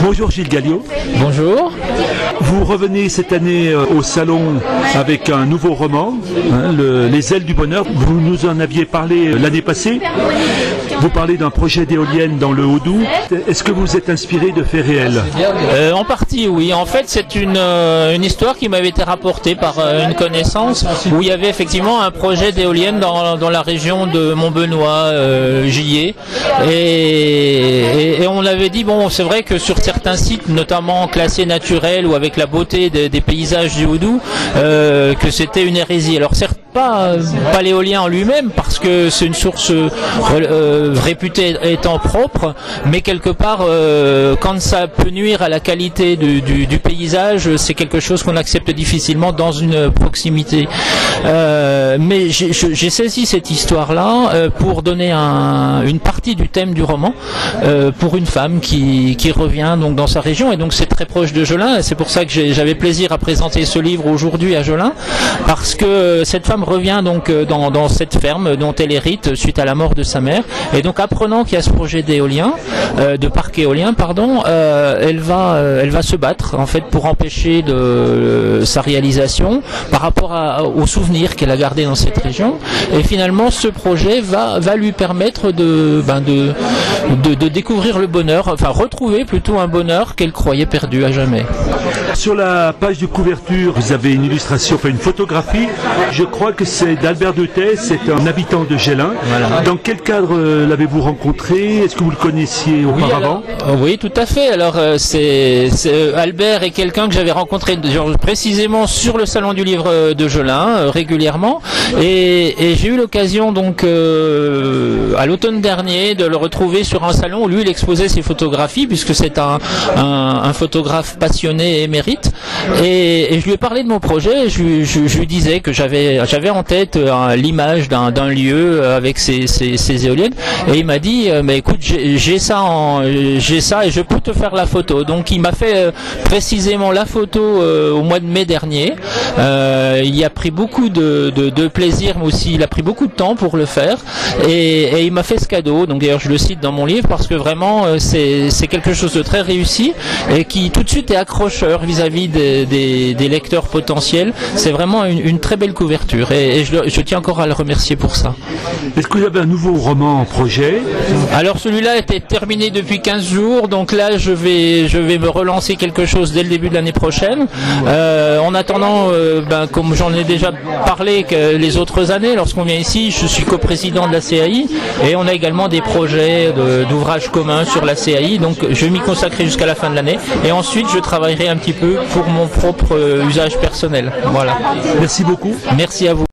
Bonjour Gilles Galliot. Bonjour. Vous revenez cette année au salon avec un nouveau roman, Les ailes du bonheur. Vous nous en aviez parlé l'année passée. Vous parlez d'un projet d'éolienne dans le Haut-Doubs. Est-ce que vous êtes inspiré de faits réels? En partie, oui. En fait, c'est une histoire qui m'avait été rapportée par une connaissance où il y avait effectivement un projet d'éolienne dans la région de Montbenoît, Gillé. Et on avait dit, bon, c'est vrai que sur certains sites, notamment classés naturels ou avec la beauté des paysages du Haut-Doubs, que c'était une hérésie. Alors certes, pas l'éolien en lui-même, parce que c'est une source réputée étant propre, mais quelque part, quand ça peut nuire à la qualité du paysage, c'est quelque chose qu'on accepte difficilement dans une proximité. Mais j'ai saisi cette histoire-là pour donner une partie du thème du roman pour une femme qui revient donc dans sa région, et donc c'est très proche de Jelin, et c'est pour ça que j'avais plaisir à présenter ce livre aujourd'hui à Jelin, parce que cette femme revient donc dans cette ferme dont elle hérite suite à la mort de sa mère, et donc apprenant qu'il y a ce projet d'éolien, de parc éolien, pardon, elle va se battre en fait pour empêcher sa réalisation par rapport aux souvenirs qu'elle a gardés dans cette région, et finalement ce projet va lui permettre de découvrir le bonheur, enfin retrouver plutôt un bonheur qu'elle croyait perdu à jamais. Sur la page de couverture, vous avez une illustration, enfin une photographie. Je crois que c'est d'Albert Detey, c'est un habitant de Jelin. Voilà. Dans quel cadre l'avez-vous rencontré? Est-ce que vous le connaissiez auparavant? Oui, tout à fait. Alors, Albert est quelqu'un que j'avais rencontré précisément sur le salon du livre de Jelin régulièrement, et j'ai eu l'occasion donc à l'automne dernier de le retrouver sur un salon où lui il exposait ses photographies, puisque c'est un photographe passionné et émérite, et je lui ai parlé de mon projet, et je lui disais que j'avais en tête l'image d'un lieu avec ces éoliennes, et il m'a dit mais écoute, j'ai ça et je peux te faire la photo. Donc il m'a fait précisément la photo au mois de mai dernier. Il a pris beaucoup de plaisir, mais aussi il a pris beaucoup de temps pour le faire, et il m'a fait ce cadeau. Donc d'ailleurs je le cite dans mon livre parce que vraiment c'est quelque chose de très réussi et qui tout de suite est accrocheur vis-à-vis des lecteurs potentiels. C'est vraiment une très belle couverture, et je tiens encore à le remercier pour ça. Est-ce que vous avez un nouveau roman en projet? Alors celui-là était terminé depuis 15 jours, donc là je vais me relancer quelque chose dès le début de l'année prochaine. En attendant, comme j'en ai déjà parlé que les autres années, lorsqu'on vient ici, je suis coprésident de la CAI, et on a également des projets d'ouvrages communs sur la CAI, donc je vais m'y consacrer jusqu'à la fin de l'année, et ensuite je travaillerai un petit peu pour mon propre usage personnel. Voilà. Merci beaucoup. Merci à vous.